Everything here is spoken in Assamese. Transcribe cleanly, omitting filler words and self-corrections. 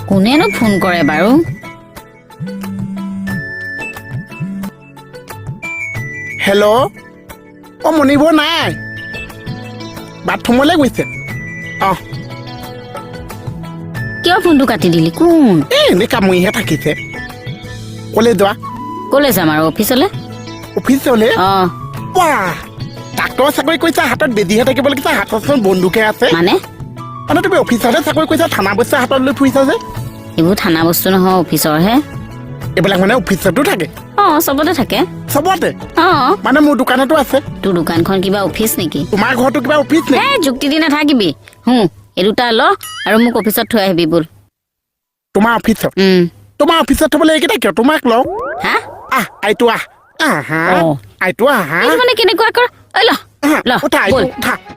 কোনেনো ফোন কৰে বাৰু হেল্ল' অ মনিব নাই বাথৰুমলৈ গৈছে অহ কিয় ফোনটো কাটি দিলি কোন এনেই কামুৰিহে থাকিছে কলে যোৱা কলে যাম আৰু অফিচলে অফিচলে অ বাহ ডাক্তৰ চাকৰি কৰিছা হাতত বেজিহে থাকিব লাগিছে হাততচোন বন্দুকে আছে মানে মানে তুমি অফিচতে চাকৰি কৰিছা থানা বস্তু হাতত লৈ ফুৰিছা যে এইবোৰ থানা বস্তু নহয় অফিচৰহে এইবিলাক মানে অফিচতো থাকে অ চবতে থাকে চবতে অ মানে মোৰ দোকানতো আছে তোৰ দোকানখন কিবা অফিচ নেকি তোমাৰ ঘৰতো কিবা অফিচ নে যুক্তি দি নাথাকিবি এই দুটা ল আৰু মোক অফিচত থৈ আহিবি বল তোমাৰ অফিচত থবলৈ এইকেইটা কিয় তোমাক লওঁ হা আইটো আহা আইটো আহা মানে কেনেকুৱা কৰ ঐ ল উঠা বল উঠা